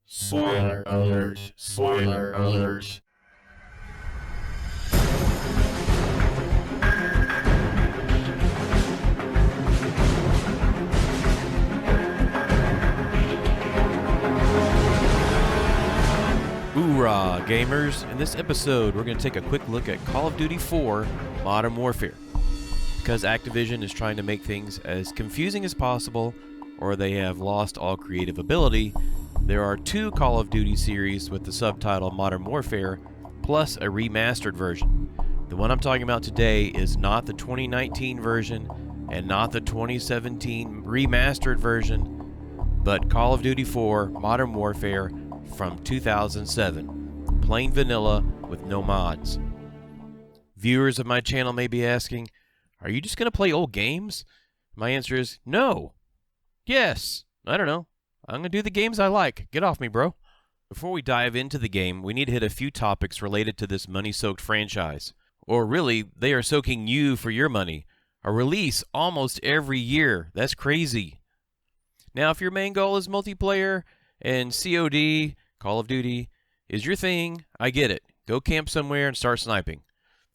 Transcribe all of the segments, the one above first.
Spoiler alert! Spoiler alert! Hoorah, gamers! In this episode, we're going to take a quick look at Call of Duty 4 Modern Warfare. Because Activision is trying to make things as confusing as possible, or they have lost all creative ability, there are two Call of Duty series with the subtitle Modern Warfare, plus a remastered version. The one I'm talking about today is not the 2019 version, and not the 2017 remastered version, but Call of Duty 4 Modern Warfare from 2007. Plain vanilla with no mods. Viewers of my channel may be asking, are you just going to play old games? My answer is no. Yes. I don't know. I'm going to do the games I like. Get off me, bro. Before we dive into the game, we need to hit a few topics related to this money-soaked franchise. Or really, they are soaking you for your money. A release almost every year. That's crazy. Now, if your main goal is multiplayer and COD, Call of Duty, is your thing, I get it. Go camp somewhere and start sniping.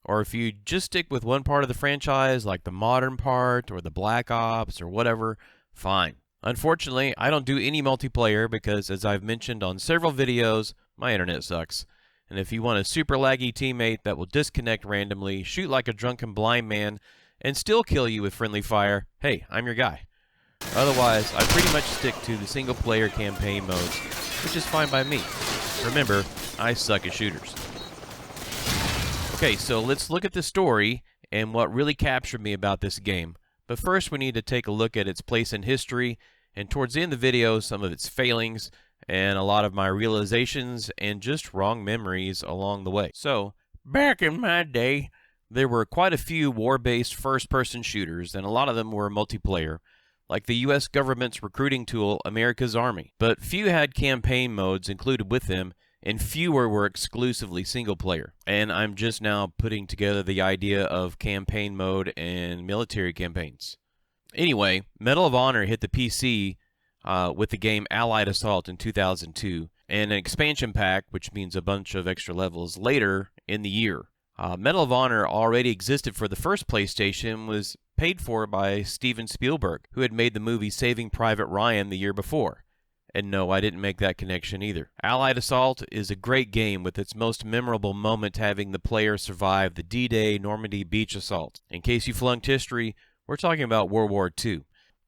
Or if you just stick with one part of the franchise, like the modern part or the Black Ops or whatever, fine. Unfortunately, I don't do any multiplayer because, as I've mentioned on several videos, my internet sucks. And if you want a super laggy teammate that will disconnect randomly, shoot like a drunken blind man, and still kill you with friendly fire, hey, I'm your guy. Otherwise, I pretty much stick to the single-player campaign modes, which is fine by me. Remember, I suck at shooters. Okay, so let's look at the story and what really captured me about this game. But first, we need to take a look at its place in history, and towards the end of the video, some of its failings, and a lot of my realizations and just wrong memories along the way. So, back in my day, there were quite a few war-based first-person shooters, and a lot of them were multiplayer, like the U.S. government's recruiting tool, America's Army. But few had campaign modes included with them, and fewer were exclusively single-player. And I'm just now putting together the idea of campaign mode and military campaigns. Anyway, Medal of Honor hit the PC with the game Allied Assault in 2002, and an expansion pack, which means a bunch of extra levels, later in the year. Medal of Honor already existed for the first PlayStation, was paid for by Steven Spielberg, who had made the movie Saving Private Ryan the year before. And no, I didn't make that connection either. Allied Assault is a great game, with its most memorable moment having the player survive the D-Day Normandy beach assault. In case you flunked history, we're talking about World War II.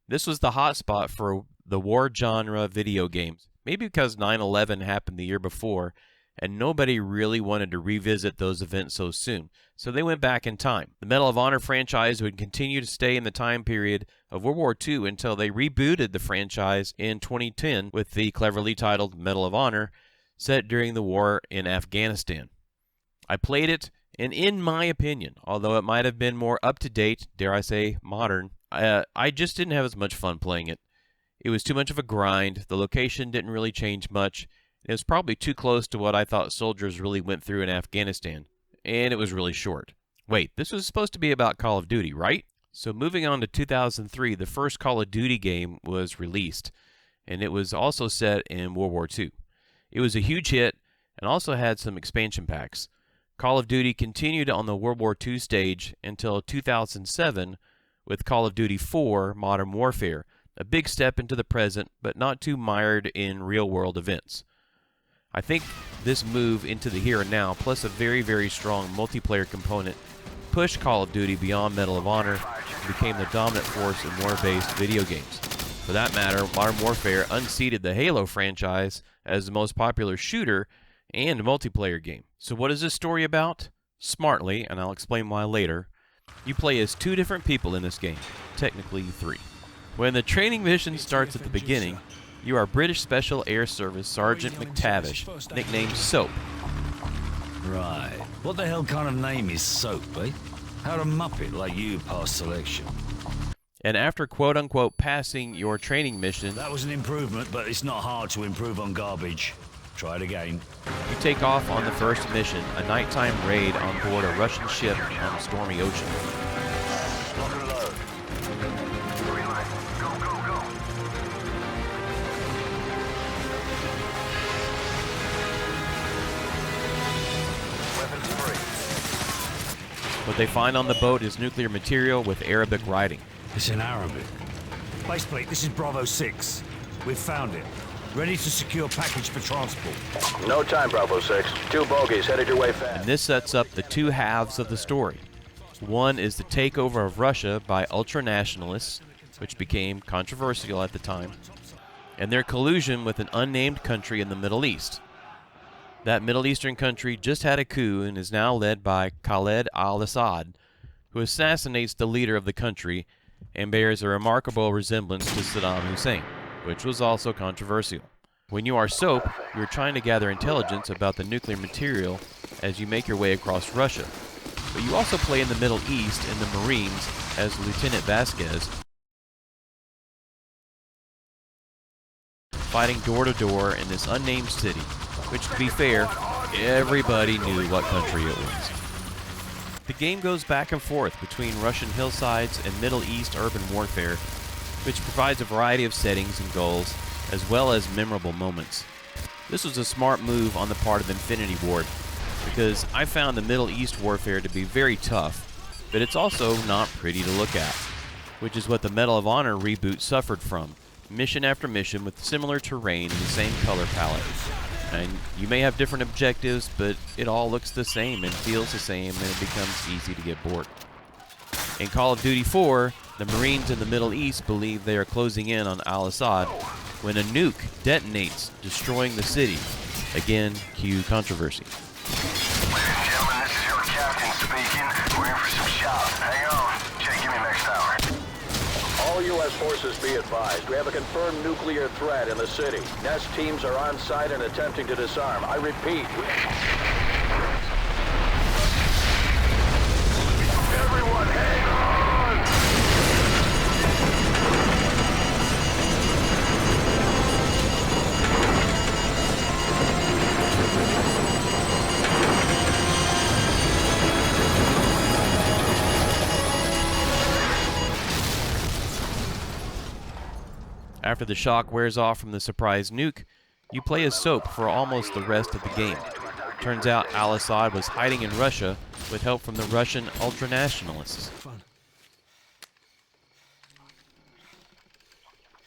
This was the hotspot for the war genre video games, maybe because 9/11 happened the year before, and nobody really wanted to revisit those events so soon, so they went back in time. The Medal of Honor franchise would continue to stay in the time period of World War II until they rebooted the franchise in 2010 with the cleverly titled Medal of Honor, set during the war in Afghanistan. I played it, and in my opinion, although it might have been more up-to-date, dare I say modern, I just didn't have as much fun playing it. It was too much of a grind, the location didn't really change much, it was probably too close to what I thought soldiers really went through in Afghanistan, and it was really short. Wait, this was supposed to be about Call of Duty, right? So moving on to 2003, the first Call of Duty game was released, and it was also set in World War II. It was a huge hit, and also had some expansion packs. Call of Duty continued on the World War II stage until 2007 with Call of Duty 4 Modern Warfare, a big step into the present, but not too mired in real-world events. I think this move into the here and now, plus a very, very strong multiplayer component, pushed Call of Duty beyond Medal of Honor and became the dominant force in war-based video games. For that matter, Modern Warfare unseated the Halo franchise as the most popular shooter and multiplayer game. So what is this story about? Smartly, and I'll explain why later, you play as two different people in this game, technically three. When the training mission starts at the beginning, you are British Special Air Service Sergeant McTavish, nicknamed Soap. Right. What the hell kind of name is Soap, eh? How'd a muppet like you pass selection? And after quote-unquote passing your training mission, That was an improvement, but it's not hard to improve on garbage. Try it again. you take off on the first mission, a nighttime raid on board a Russian ship on a stormy ocean. Lock and load. Green light. Go, go, go. What they find on the boat is nuclear material with Arabic writing. It's in Arabic. Baseplate, this is Bravo 6. We've found it. Ready to secure package for transport. No time, Bravo 6. 2 bogies headed your way And fast. this sets up the two halves of the story. One is the takeover of Russia by ultranationalists, which became controversial at the time, and their collusion with an unnamed country in the Middle East. That Middle Eastern country just had a coup and is now led by Khaled al-Assad, who assassinates the leader of the country and bears a remarkable resemblance to Saddam Hussein, which was also controversial. When you are SOAP, you are trying to gather intelligence about the nuclear material as you make your way across Russia. But you also play in the Middle East in the Marines as Lieutenant Vasquez, fighting door to door in this unnamed city, which, to be fair, everybody knew what country it was. The game goes back and forth between Russian hillsides and Middle East urban warfare, which provides a variety of settings and goals, as well as memorable moments. This was a smart move on the part of Infinity Ward, because I found the Middle East warfare to be very tough, but it's also not pretty to look at, which is what the Medal of Honor reboot suffered from. Mission after mission with similar terrain and the same color palette. And you may have different objectives, but it all looks the same and feels the same, and it becomes easy to get bored. In Call of Duty 4, the Marines in the Middle East believe they are closing in on al-Assad when a nuke detonates, destroying the city. Again, cue controversy. Ladies and gentlemen, this is your captain speaking. We're in for some shots. Hang on. Check in next hour. All U.S. forces be advised. We have a confirmed nuclear threat in the city. Nest teams are on site and attempting to disarm. I repeat. Everyone, hang on! After the shock wears off from the surprise nuke, you play as SOAP for almost the rest of the game. Turns out al-Assad was hiding in Russia with help from the Russian ultranationalists.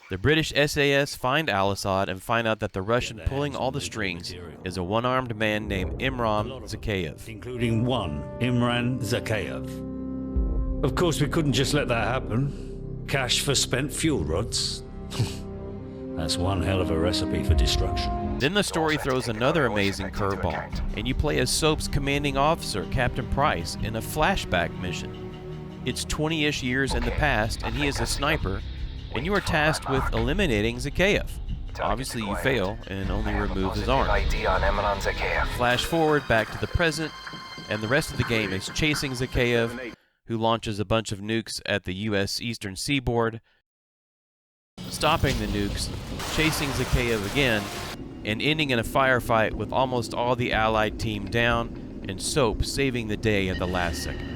The British SAS find al-Assad and find out that the Russian pulling all the strings is a one-armed man named Imran Zakhaev. Including one, Imran Zakhaev. Of course, we couldn't just let that happen. Cash for spent fuel rods. That's one hell of a recipe for destruction. Then the story throws another amazing curveball, and you play as SOAP's commanding officer, Captain Price, in a flashback mission. It's 20-ish years in the past, and he is a sniper, and you are tasked with eliminating Zakhaev. Obviously, you fail and only remove his arm. Flash forward back to the present, and the rest of the game is chasing Zakhaev, who launches a bunch of nukes at the U.S. eastern seaboard, stopping the nukes, chasing Zakhaev again, and ending in a firefight with almost all the Allied team down, and SOAP saving the day at the last second.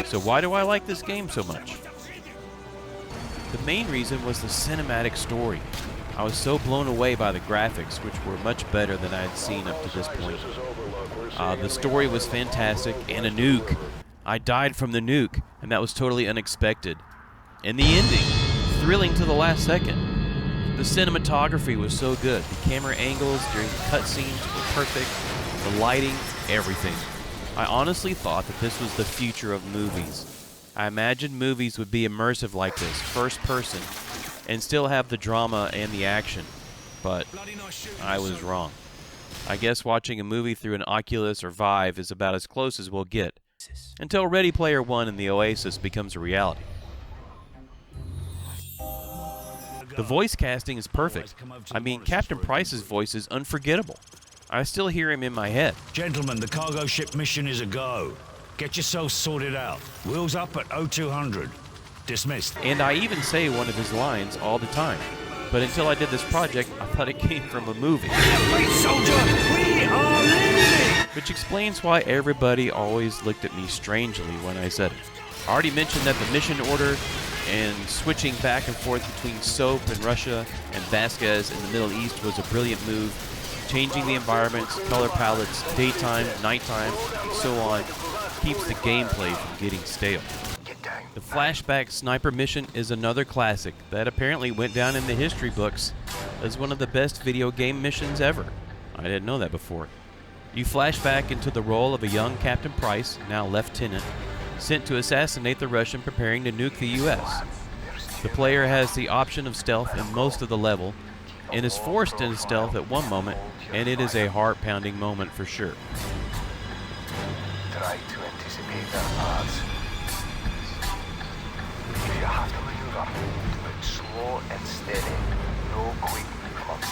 So why do I like this game so much? The main reason was the cinematic story. I was so blown away by the graphics, which were much better than I had seen up to this point. The story was fantastic, and a nuke. I died from the nuke, and that was totally unexpected. And the ending, thrilling to the last second. The cinematography was so good. The camera angles during the cutscenes were perfect. The lighting, everything. I honestly thought that this was the future of movies. I imagined movies would be immersive like this, first person, and still have the drama and the action. But I was wrong. I guess watching a movie through an Oculus or Vive is about as close as we'll get, until Ready Player One and the Oasis becomes a reality. The voice casting is perfect. I mean, Captain Price's voice is unforgettable. I still hear him in my head. Gentlemen, the cargo ship mission is a go. Get yourselves sorted out. Wheels up at 0200. Dismissed. And I even say one of his lines all the time. But until I did this project, I thought it came from a movie. Great soldier, we are leaving! Which explains why everybody always looked at me strangely when I said it. I already mentioned that the mission order and switching back and forth between Soap in Russia and Vasquez in the Middle East was a brilliant move. Changing the environments, color palettes, daytime, nighttime, and so on keeps the gameplay from getting stale. The flashback sniper mission is another classic that apparently went down in the history books as one of the best video game missions ever. I didn't know that before. You flash back into the role of a young Captain Price, now lieutenant, sent to assassinate the Russian preparing to nuke the US. The player has the option of stealth in most of the level, and is forced into stealth at one moment, and it is a heart-pounding moment for sure. Try to anticipate their paths. If you have to maneuver, do it slow and steady. No quick movements.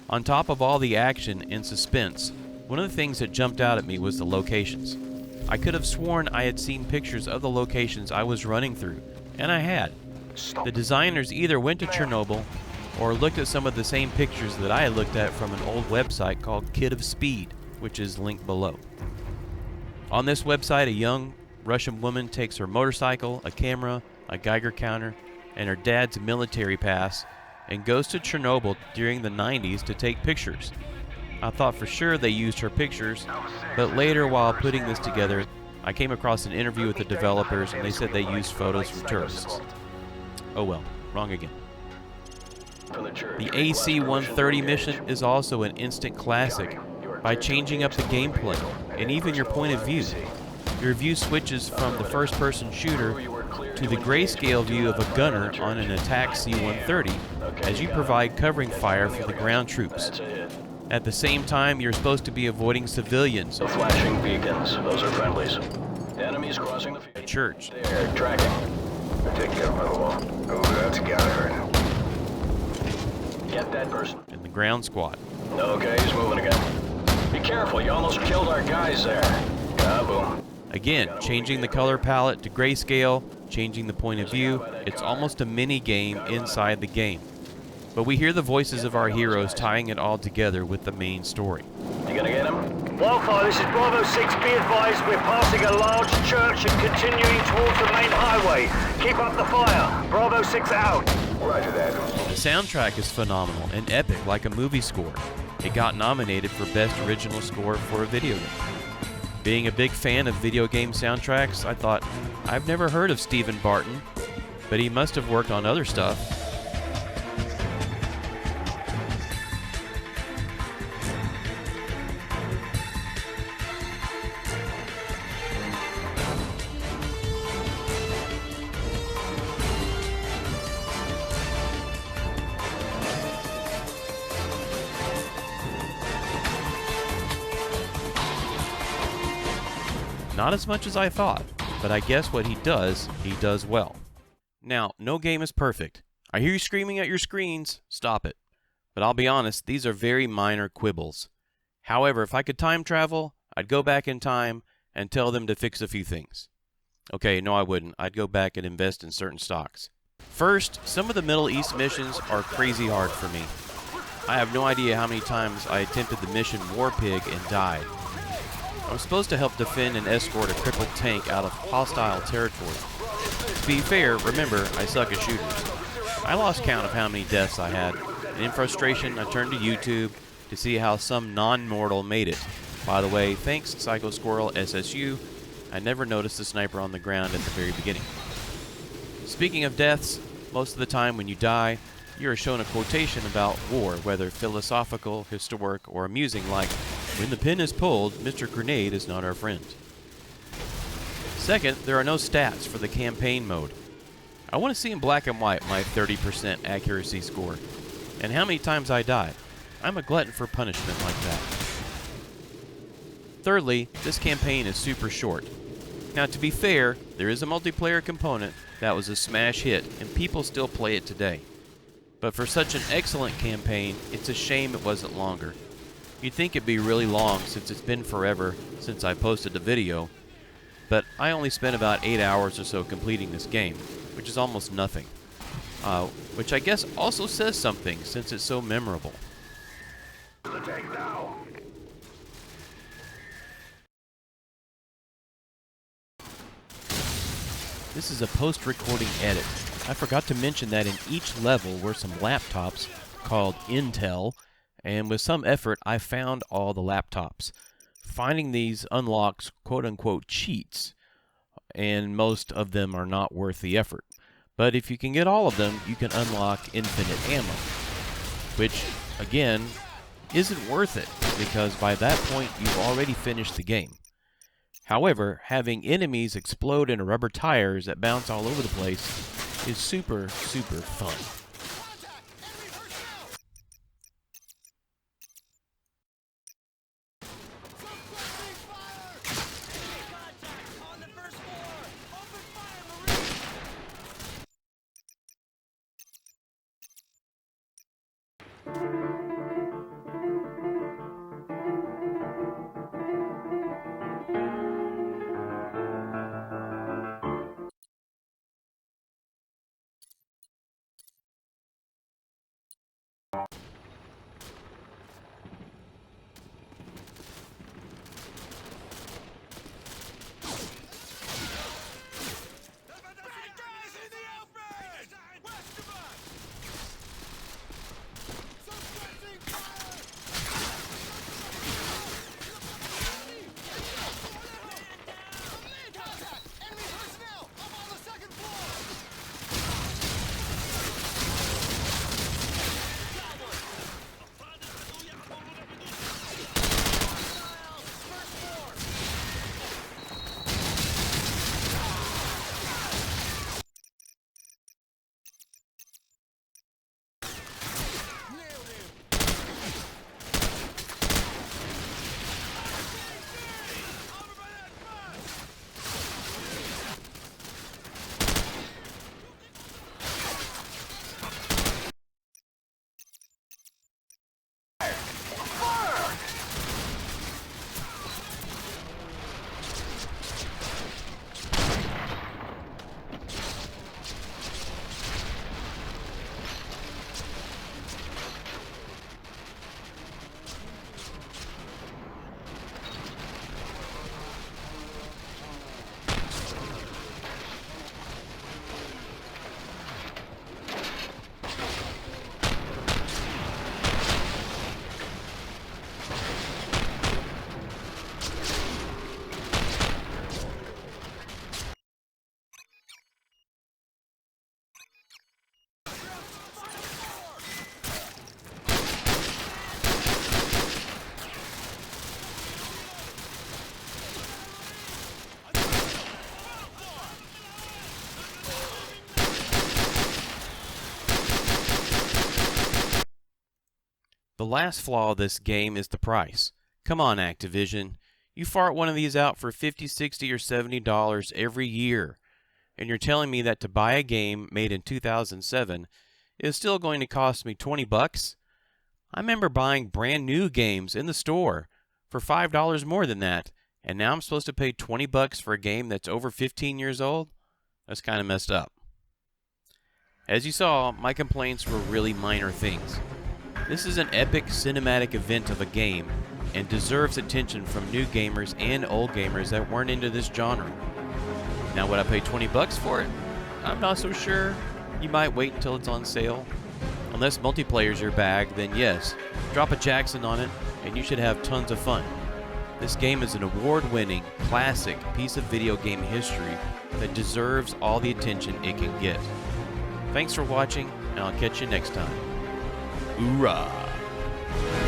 On top of all the action and suspense, one of the things that jumped out at me was the locations. I could have sworn I had seen pictures of the locations I was running through, and I had. The designers either went to Chernobyl or looked at some of the same pictures that I had looked at from an old website called Kid of Speed, which is linked below. On this website, a young Russian woman takes her motorcycle, a camera, a Geiger counter, and her dad's military pass and goes to Chernobyl during the 90s to take pictures. I thought for sure they used her pictures, but later while putting this together, I came across an interview with the developers and they said they used photos from tourists. Oh well, wrong again. The AC-130 mission is also an instant classic by changing up the gameplay and even your point of view. Your view switches from the first-person shooter to the grayscale view of a gunner on an attack C-130 as you provide covering fire for the ground troops. At the same time, you're supposed to be avoiding civilians. The flashing beacons, those are friendlies. Enemies crossing the field. The church. They're tracking. Take care of the wall. Oh, that's Gallagher. Get that person. And the ground squad. Okay, he's moving again. Be careful, you almost killed our guys there. Kaboom. Again, changing the color palette to grayscale, changing the point of view. It's almost a mini game inside the game. But we hear the voices of our heroes tying it all together with the main story. You gonna get him? Wildfire, this is Bravo 6. Be advised, we're passing a large church and continuing towards the main highway. Keep up the fire. Bravo 6 out. Roger that. The soundtrack is phenomenal and epic like a movie score. It got nominated for Best Original Score for a video game. Being a big fan of video game soundtracks, I thought, I've never heard of Stephen Barton, but he must have worked on other stuff. Not as much as I thought, but I guess what he does well. Now, no game is perfect. I hear you screaming at your screens, stop it. But I'll be honest, these are very minor quibbles. However, if I could time travel, I'd go back in time and tell them to fix a few things. Okay, no I wouldn't. I'd go back and invest in certain stocks. First, some of the Middle East missions are crazy hard for me. I have no idea how many times I attempted the mission War Pig and died. I was supposed to help defend and escort a crippled tank out of hostile territory. to be fair, remember, I suck at shooters. I lost count of how many deaths I had, and in frustration, I turned to YouTube to see how some non-mortal made it. By the way, thanks Psycho Squirrel SSU, I never noticed the sniper on the ground at the very beginning. Speaking of deaths, most of the time when you die, you are shown a quotation about war, whether philosophical, historic, or amusing, like, "When the pin is pulled, Mr. Grenade is not our friend." Second, there are no stats for the campaign mode. I want to see in black and white my 30% accuracy score, and how many times I died. I'm a glutton for punishment like that. Thirdly, this campaign is super short. Now, to be fair, there is a multiplayer component that was a smash hit, and people still play it today. But for such an excellent campaign, it's a shame it wasn't longer. You'd think it'd be really long since it's been forever since I posted the video, but I only spent about 8 hours or so completing this game, which is almost nothing. Which I guess also says something since it's so memorable. This is a post-recording edit. I forgot to mention that in each level were some laptops called Intel, and with some effort I found all the laptops. Finding these unlocks quote-unquote cheats, and most of them are not worth the effort. But if you can get all of them, you can unlock infinite ammo, which, again, isn't worth it, because by that point you've already finished the game. However, having enemies explode into rubber tires that bounce all over the place is super, super fun. The last flaw of this game is the price. Come on, Activision. You fart one of these out for $50, $60, or $70 every year. And you're telling me that to buy a game made in 2007 is still going to cost me $20? I remember buying brand new games in the store for $5 more than that, and now I'm supposed to pay $20 for a game that's over 15 years old? That's kind of messed up. As you saw, my complaints were really minor things. This is an epic cinematic event of a game and deserves attention from new gamers and old gamers that weren't into this genre. Now, would I pay $20 for it? I'm not so sure. You might wait until it's on sale. Unless multiplayer's your bag, then yes, drop a Jackson on it and you should have tons of fun. This game is an award-winning, classic piece of video game history that deserves all the attention it can get. Thanks for watching, and I'll catch you next time. Hoorah!